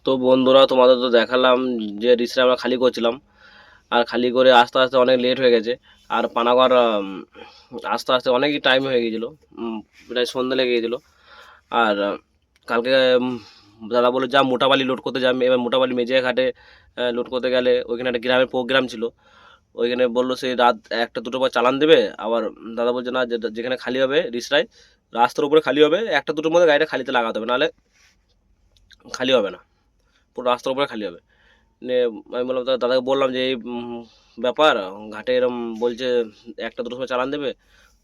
তো বন্ধুরা, তোমাদের তো দেখালাম যে রিসরা আমরা খালি করছিলাম। আর খালি করে আস্তে আস্তে অনেক লেট হয়ে গেছে। আর পানাগড় আস্তে আস্তে অনেকই টাইম হয়ে গিয়েছিলো, প্রায় সন্ধ্যা লেগে গিয়েছিলো। আর কালকে দাদা বলে যা মোটাবালি লোড করতে যাবে। এবার মোটাবালি মেজিয়া ঘাটে লোড করতে গেলে ওইখানে একটা গ্রামের প্রোগ্রাম ছিল। ওইখানে বললো সেই রাত একটা দুটো পর চালান দেবে। আবার দাদা বলছে না, যেখানে খালি হবে রিসরায় রাস্তার উপরে খালি হবে, একটা দুটোর মধ্যে গাড়িটা খালিতে লাগাতে হবে, নাহলে খালি হবে না, পুরো রাস্তার উপরে খালি হবে। নিয়ে আমি বললাম, দাদাকে বললাম যে এই ব্যাপার, ঘাটে এরম বলছে একটা দুটোর সময় চালান দেবে।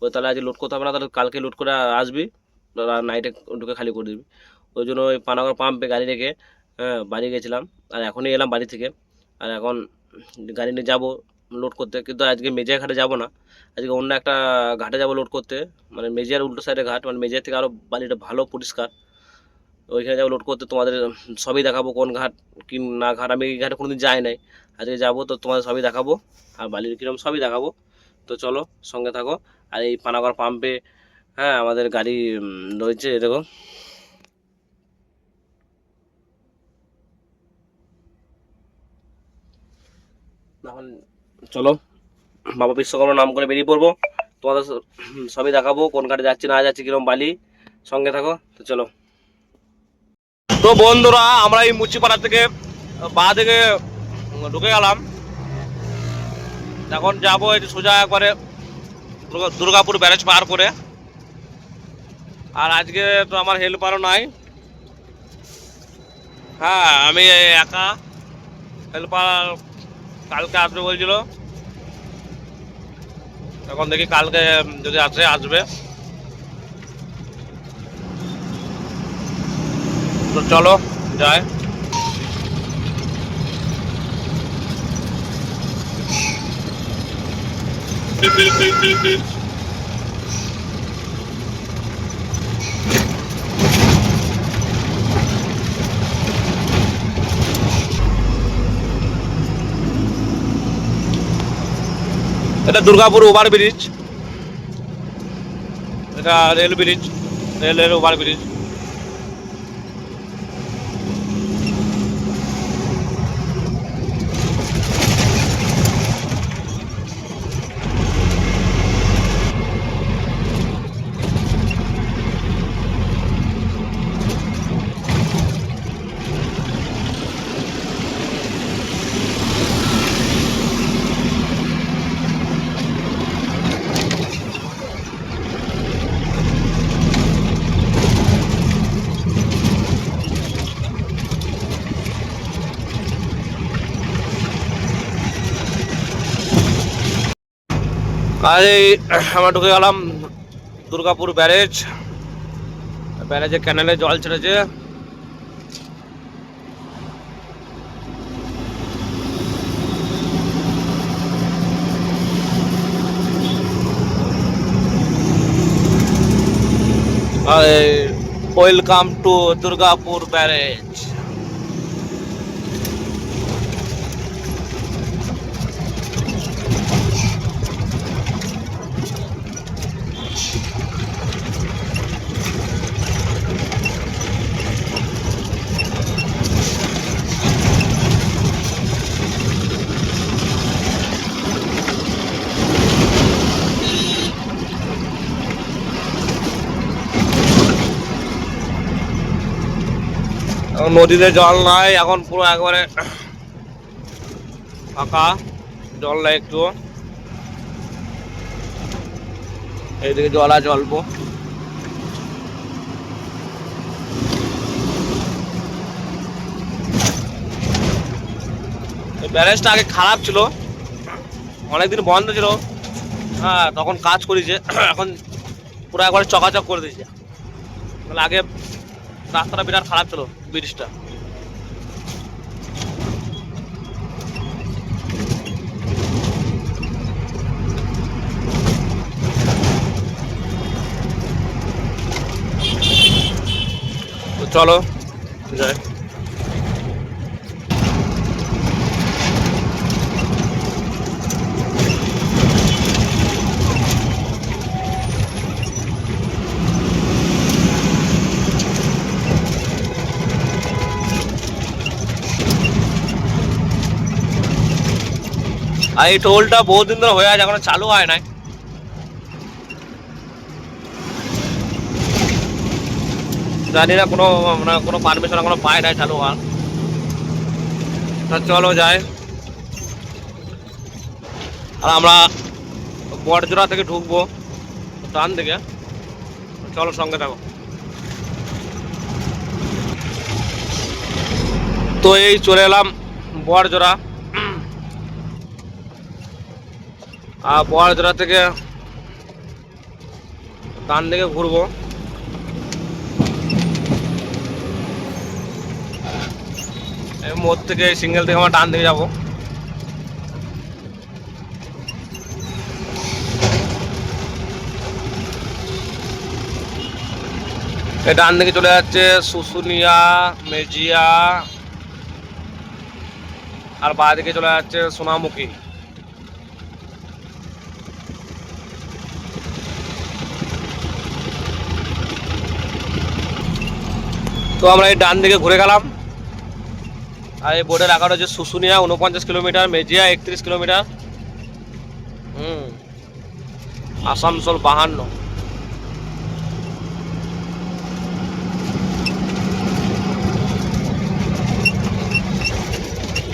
ওই তাহলে আজকে লোড করতে হবে না, তাহলে কালকে লোড করে আসবি, নাইটে ঢুকে খালি করে দিবি। ওই জন্য ওই পানাগড় পাম্পে গাড়ি রেখে বাড়ি গেছিলাম। আর এখনই এলাম বাড়ি থেকে। আর এখন গাড়ি নিয়ে যাবো লোড করতে, কিন্তু আজকে মেজিয়া ঘাটে যাব না, আজকে অন্য একটা ঘাটে যাব লোড করতে। মানে মেজিয়ার উল্টো সাইডে ঘাট, মানে মেজিয়ার থেকে আরও বাড়িটা ভালো পরিষ্কার। ওইখানে যাবো লোড করতে, তোমাদের সবই দেখাবো কোন ঘাট কি না ঘাট। আমি এই ঘাটে কোনোদিন যাই নাই, আজকে যাবো, তো তোমাদের সবই দেখাবো। আর বালির কিরম সবই দেখাবো। তো চলো সঙ্গে থাকো। আর এই পানাগড় পাম্পে আমাদের গাড়ি রয়েছে, দেখো। এখন চলো, বাবা বিশ্বকর্মার নাম করে বেরিয়ে পড়বো। তোমাদের সবই দেখাবো, কোন ঘাটে যাচ্ছি না যাচ্ছি, কিরম বালি। সঙ্গে থাকো, তো চলো। তো বন্ধুরা, আমরা এই মুচিপাড়া থেকে বা থেকে ঢুকে গেলাম। এখন যাবো এই সোজা একবারে দুর্গাপুর ব্যারেজ পার করে। আর আজকে তো আমার হেল্পারও নাই। আমি একা, হেল্পার কালকে আসবে বলছিল। এখন দেখি কালকে যদি আসবে। তো চলো যাই। এটা দুর্গাপুর ওভার ব্রিজ, এটা রেল ব্রিজ, রেলের ওভার ব্রিজ। আর এই আমরা ঢুকে গেলাম দুর্গাপুর ব্যারেজ। ব্যারেজে ক্যানেলে জল ছেড়েছে। Welcome to Durgapur barrage. নদীতে জল নাই, এখন পুরো একবারে ফাঁকা, জল নাই একটু। এইদিকে জল আছে অল্প। ব্যারেজটা আগে খারাপ ছিল, অনেকদিন বন্ধ ছিল। তখন কাজ করেছে, এখন পুরো একবারে চকাচক করে দিয়েছে। তাহলে আগে রাস্তাটা বিরাট খারাপ ছিল, ব্রিজটা। তো চলো যাই। আর এই টোলটা বহুদিন ধরে হয়ে আছে, এখনো চালু হয় নাই। জানি না কোনো মানে কোনো পারমিশন এখনো পায় নাই চালু হওয়ার। তা চলো যাই। আর আমরা বড়জোড়া থেকে ঢুকবো ডান দিকে, চলো সঙ্গে থাকো। তো এই চলে এলাম বড়জোড়া। আর বড়জোড়া থেকে ডান দিকে ঘুরবো। এই মোড় থেকে সিঙ্গেল থেকে আমরা ডান দিকে যাবো। এই ডান দিকে চলে যাচ্ছে শুশুনিয়া, মেজিয়া, আর বাঁ দিকে চলে যাচ্ছে সোনামুখী। তো আমরা এই ডান দিকে ঘুরে গেলাম। আর এই বোর্ডে রাখা রয়েছে শুশুনিয়া 49 কিলোমিটার, মেজিয়া 31 কিলোমিটার, আসানসোল 52।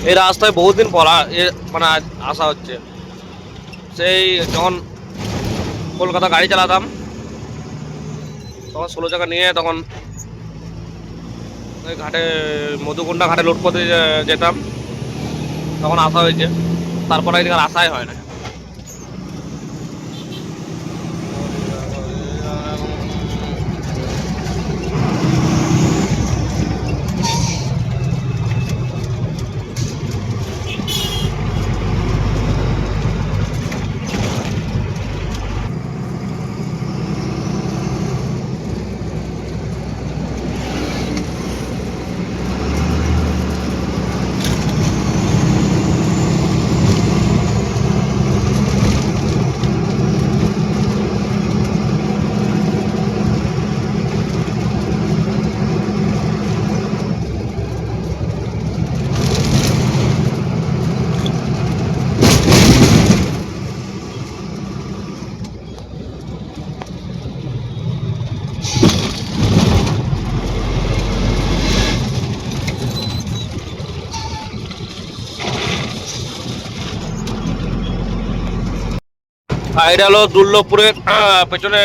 এই রাস্তায় বহুদিন পর মানে আসা হচ্ছে। সেই যখন কলকাতা গাড়ি চালাতাম তখন 16 চাকা নিয়ে তখন ওই ঘাটে মধুকুন্ডা ঘাটে লোড করতে যেতাম, তখন আসা হয়েছে। তারপরে এদিকে আর আসাই হয় না। আর এটা হলো দুর্লভপুরের পেছনে,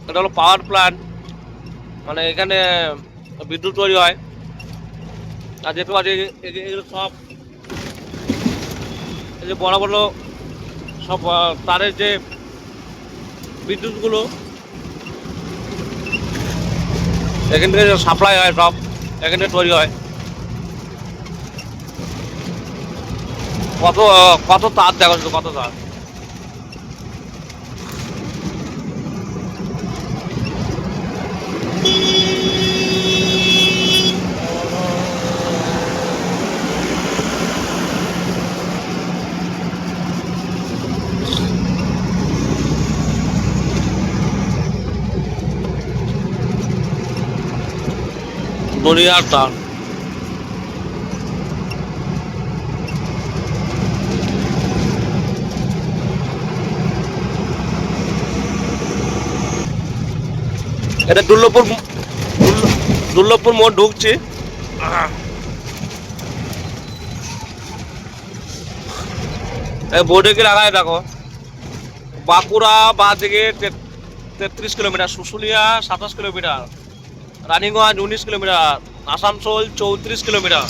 এটা হলো পাওয়ার প্ল্যান্ট। মানে এখানে বিদ্যুৎ তৈরি হয়। আর যেহেতু আছে এগুলো সব এই যে বড় বড় সব তারের যে বিদ্যুৎগুলো এখান থেকে সাপ্লাই হয়, সব এখান থেকে তৈরি হয়। কত কত তার দেখো শুধু, কত তার। দুনিয়ার তার। এটা দুর্লভপুর মোড় ঢুকছি। বোর্ডে কি লাগায় দেখো, বাঁকুড়া বাঁ দিকে 33 kilometre, Susunia 27 kilometre, Raniganj 19 kilometre, Asansol 34 kilometre.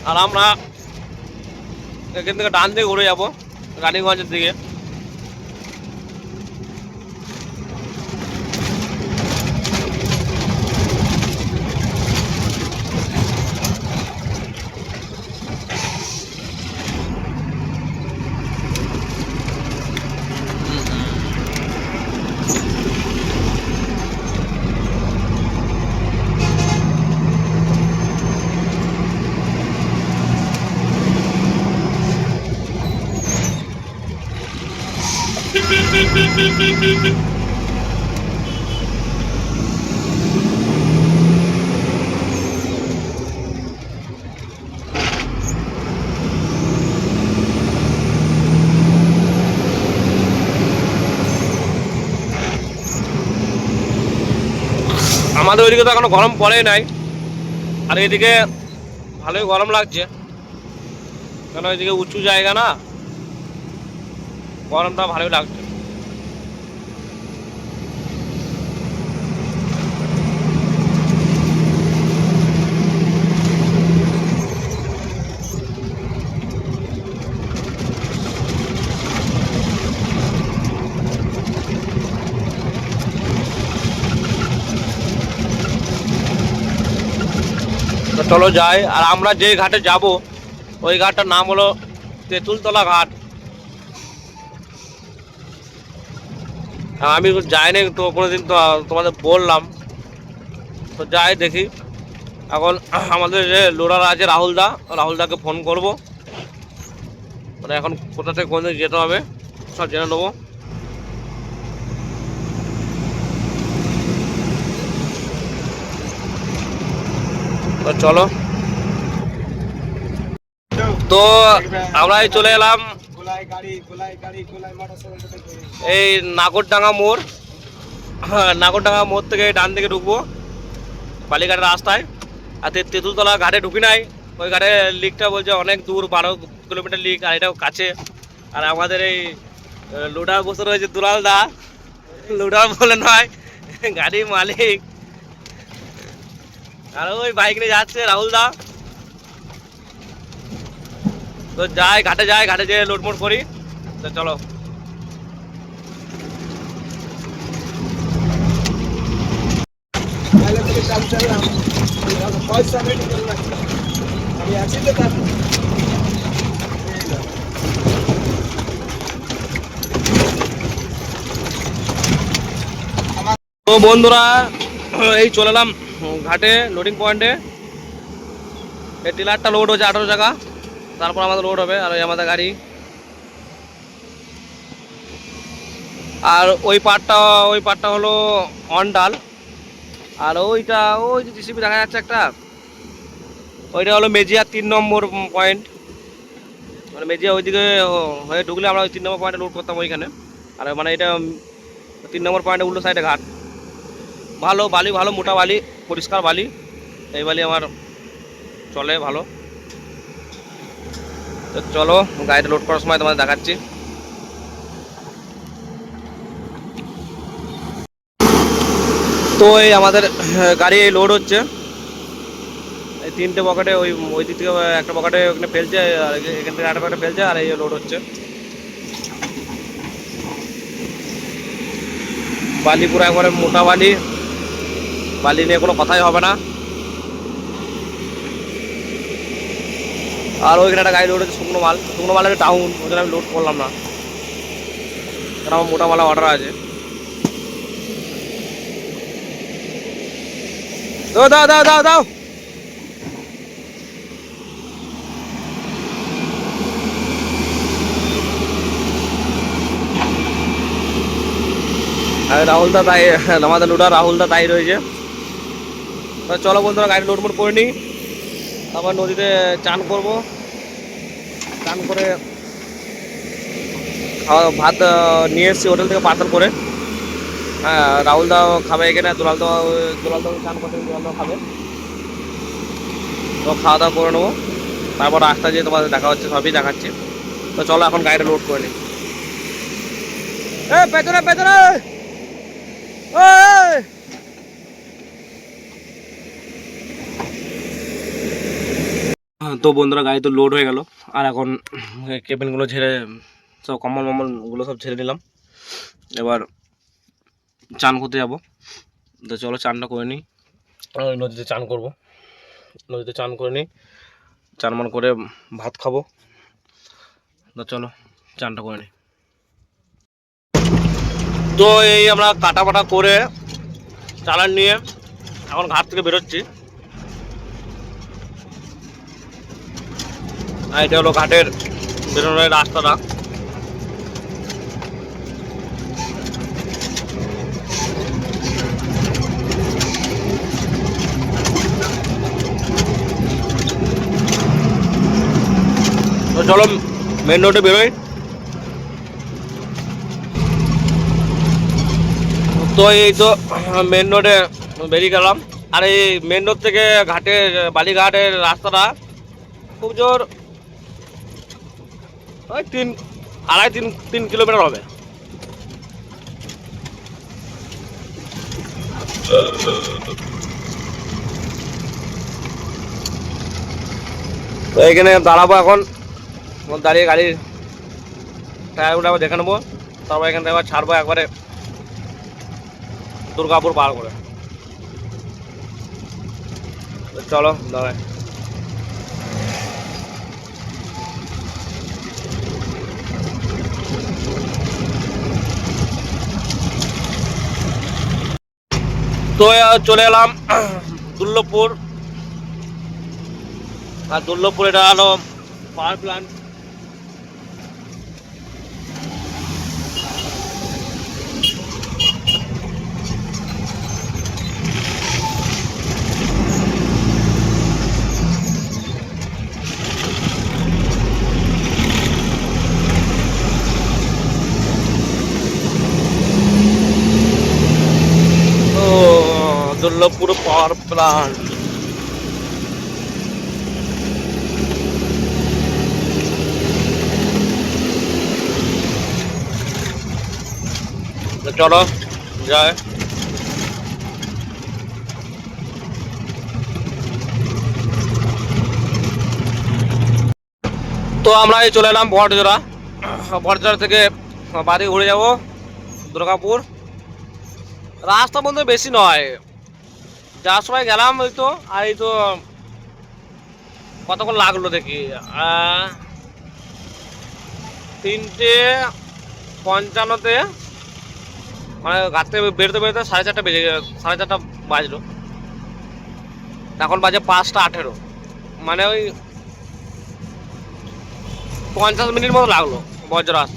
আর আমরা এখান থেকে ডান দিকে ঘুরে যাবো রানীগঞ্জের দিকে। আমাদের ওইদিকে তো এখনো গরম পড়েই নাই, আর এদিকে ভালোই গরম লাগছে, কেন এদিকে উঁচু জায়গা না, গরমটা ভালোই লাগছে। তো চলো যাই। আর আমরা যে ঘাটে যাব ওই ঘাটটার নাম হলো তেঁতুলতলা ঘাট। আমি যাইনি তো কোনোদিন, তো তোমাদের বললাম, তো যাই দেখি। এখন আমাদের যে লোডার আছে রাহুলদাকে ফোন করব, মানে এখন কোথা থেকে কোন যেতে হবে সব জেনে নেবো। তো চলো, তো আমরা চলে এলাম এই নাগরডাঙ্গা মোড়। নাগরডাঙ্গা মোড় থেকে ডান দিকে ঢুকবো বালিঘাটের রাস্তায়। আর তেঁতুলতলা ঘাটে ঢুকি নাই, ওই ঘাটে লিকটা বলছে অনেক দূর, 12 কিলোমিটার লিক, আর এটাও কাছে। আর আমাদের এই লোডার বসে রয়েছে দুলাল দা, লোডার বলে নয়, গাড়ির মালিক। আর ওই বাইক নিয়ে যাচ্ছে রাহুল দা। তো যাই ঘাটে, ঘাটে যেয়ে লোডমোড করি। তো চলো। তো বন্ধুরা এই চলে এলাম ঘাটে, লোডিং পয়েন্টে। এই টিলারটা লোড হচ্ছে 18 টাকা, তারপর আমাদের লোড হবে। আর ওই আমাদের গাড়ি, আর ওই পার্টটা হলো অনডাল। আর ওইটা ওই যে জিসিবি দেখা যাচ্ছে একটা, ওইটা হলো মেজিয়া 3 নম্বর পয়েন্ট। মানে মেজিয়া ওইদিকে হয়ে ঢুকলে আমরা ওই 3 নম্বর পয়েন্টে লোড করতাম ওইখানে। আর মানে এটা 3 নম্বর পয়েন্টে উল্টো সাইডে ঘাট। ভালো বালি, ভালো মোটা বালি, পরিষ্কার বালি। এই বালি আমার চলে ভালো। তো চলো গাড়িটা লোড করার সময় তোমাদের দেখাচ্ছি। তো এই আমাদের গাড়ি লোড হচ্ছে, এই 3টে পকেটে, ওই দিক থেকে একটা পকেটে ওখানে ফেলছে, আর এখান থেকে একটা পকেটে ফেলছে, আর এই লোড হচ্ছে বালি। পুরো একবারে মোটা বালি, বালি নিয়ে কোনো কথাই হবে না। আর ওইখানে একটা গাড়ি লোড হচ্ছে শুকনো মালের টাউন, ওই জন্য আমি লোড করলাম না, কারণ আমার মোটা মালা অর্ডার আছে। দাও দাও দাও দাও দাও। আর রাহুলদা তাই, আমাদের লোডার রাহুলদা তাই রয়েছে। চলো বন্ধুরা গাড়ি লোড মোড করে নিই, তারপর নদীতে চান করব। চান করে ভাত নিয়ে এসেছি হোটেল থেকে পার্সেল করে। হ্যাঁ, রাহুলদাও খাবে এখানে, দুলালদাও চান করতে, দুলালদাও খাবে। তো খাওয়া দাওয়া করে নেবো, তারপর রাস্তা যেয়ে তোমাদের দেখা হচ্ছে, সবই দেখাচ্ছি। তো চলো এখন গাড়িটা লোড করে নিই। পেছনে পেছনে। তো বন্ধুরা গাড়ি তো লোড হয়ে গেল, আর এখন কেবিনগুলো ঝেড়ে, সব কম্বলগুলো সব ঝেড়ে নিলাম। এবার চান করতে যাব। তো চলো চানটা করে নিই, নদীতে চান করব। নদীতে চান করে নিই, চান মান করে ভাত খাবো। তো চলো চানটা করে নিই। তো এই আমরা কাটা বাটা করে চালান নিয়ে এখন ঘাট থেকে বেরোচ্ছি। আর এটা হলো ঘাটের বেরোনোর রাস্তাটা। তো চলো মেন রোডে বেরোই। তো এই তো মেন রোডে বেরিয়ে গেলাম। আর এই মেন রোড থেকে ঘাটের বালিঘাটের রাস্তাটা খুব জোর ওই 3.5-3 কিলোমিটার হবে। তো এইখানে দাঁড়াবো এখন, দাঁড়িয়ে গাড়ির টায়ারগুলো আবার দেখে নেবো, তারপর এখান থেকে আবার ছাড়বো একবারে দুর্গাপুর পার করে। চলো দাঁড়ায়। তো চলে এলাম দুর্লভপুর। আর দুর্লভপুর এটা হলো পাওয়ার প্ল্যান্ট। তো দুর্লভপুর পাওয়ার প্ল্যান্ট। চলো যায়। তো আমরা এই চলে এলাম বটজোড়া। বটজোড়া থেকে বাড়ি ঘুরে যাব দুর্গাপুর। রাস্তা বন্ধু বেশি নয়, যাওয়ার সময় গেলাম ওই তো, আর এই তো কতক্ষণ লাগলো দেখি 3:55 মানে ঘাট থেকে বেরোতে বেরোতে 4:30 বেজে 4:30 বাজলো। এখন বাজে 5:18, মানে ওই 50 মিনিট মতো লাগলো বজ্রাস।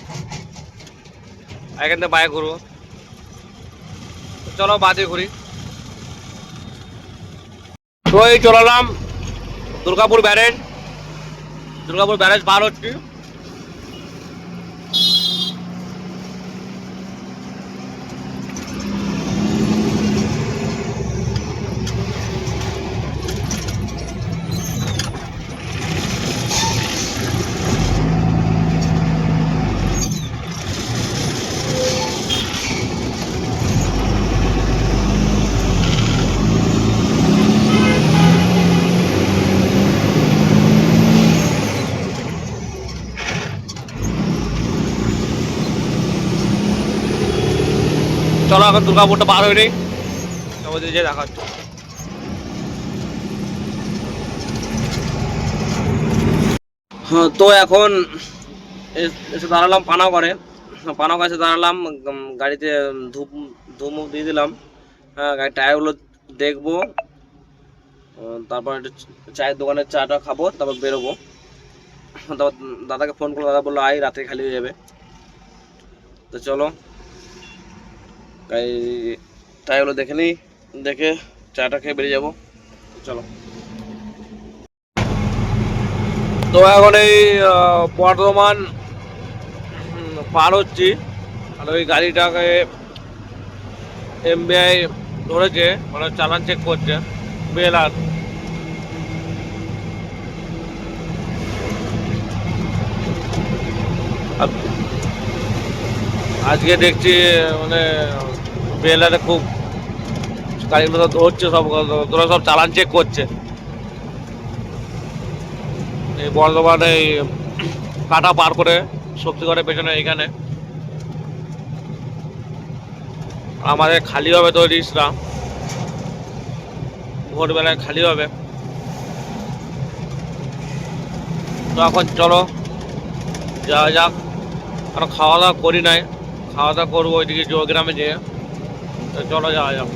এখান থেকে বাইক ঘুরবো, চলো বাদে ঘুরি। তো এই চলে এলাম দুর্গাপুর ব্যারেজ। দুর্গাপুর ব্যারেজ পার হচ্ছি। চলো এখন দুর্গাপুরটা পার হয়ে নেই, আমাদের যে দেখা হচ্ছে। হ্যাঁ, তো এখন এসে দাঁড়ালাম পানাগড়ে। পানাগড়ে এসে দাঁড়ালাম, গাড়িতে ধূপ ধূপ দিয়ে দিলাম। হ্যাঁ, গাড়ির টায়ারগুলো দেখবো, তারপর একটু চায়ের দোকানের চাটা খাবো, তারপর বেরোবো। তারপর দাদাকে ফোন করলো, দাদা বললো আয়, রাতে খালি হয়ে যাবে। তো চলো গাড়ি টায়ারগুলো দেখে নিই, দেখে চাটা খেয়ে বেরিয়ে যাবো। চলো। তো এখন এই বর্ধমান পার হচ্ছি। আর ওই গাড়িটাকে এমবিআই ধরেছে, মানে চালান চেক করছে বেলার। আজকে দেখছি মানে বেলারে খুব গাড়িগুলো ধরছে, সব তোরা সব চালান চেক করছে। এই বর্ধমানে এই কাটা পার করে সবজি ঘরের পেছনে এখানে আমাদের খালি হবে, তো রিক্সা ভোরবেলায় খালি হবে। তো এখন চলো যাওয়া যাক, কারণ খাওয়া দাওয়া করি নাই, খাওয়া দাওয়া করবো ওইদিকে জয়গ্রামে যেয়ে। তো চলো যাওয়া যাক।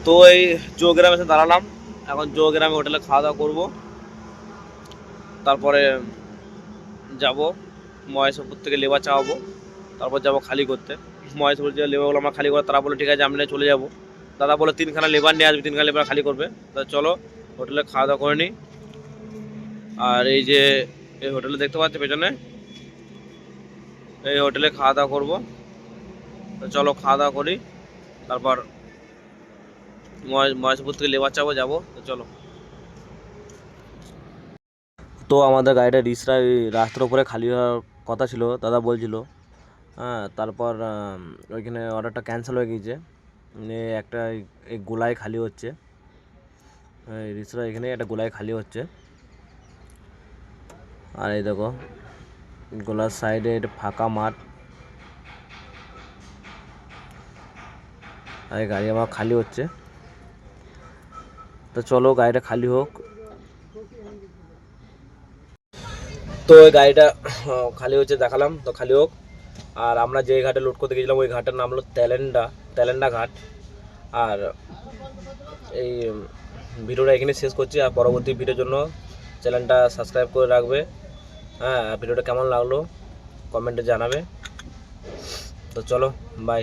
তো এই জয়গ্রামে এসে দাঁড়ালাম, এখন জয়গ্রামে হোটেলে খাওয়া দাওয়া করবো, তারপরে যাব মহেশপুর থেকে লেবার চাওয়াবো, তারপর যাব খালি করতে। মহেশপুর যে লেবারগুলো আমরা খালি করে, তারা বলে ঠিক আছে আমি নিয়ে চলে যাবো। দাদা বলে 3খানা লেবার নিয়ে আসবে, 3খানা লেবার খালি করবে। তা চলো হোটেলে খাওয়া দাওয়া করে নিই। আর এই যে এই হোটেলে দেখতে পাচ্ছি পেছনে, এই হোটেলে খাওয়া দাওয়া করবো। তো চলো খাওয়া দাওয়া করি, তারপর মহেশপুর থেকে লেবার চাপো যাবো। তো চলো। তো আমাদের গাড়িটা রিসরা রাস্তার উপরে খালি হওয়ার কথা ছিল, দাদা বলছিল। হ্যাঁ, তারপর ওইখানে অর্ডারটা ক্যান্সেল হয়ে গিয়েছে। একটা এই গোলায় খালি হচ্ছে, রিসরা এখানে একটা গোলায় খালি হচ্ছে। আর এই দেখো গোলার সাইডে এটা ফাঁকা মাঠ, আর এই গাড়ি আমার খালি হচ্ছে। তো চলো গাড়িটা খালি হোক। তো ওই গাড়িটা খালি হচ্ছে দেখালাম, তো খালি হোক। আর আমরা যে ঘাটে লোড করতে গেছিলাম ওই ঘাটের নাম হলো তেলেন্ডা ঘাট। আর এই ভিডিওটা এখানে শেষ করছি, আর পরবর্তী ভিডিওর জন্য চ্যানেলটা সাবস্ক্রাইব করে রাখবে। হ্যাঁ, ভিডিওটা কেমন লাগলো কমেন্টে জানাবে। তো চলো, বাই।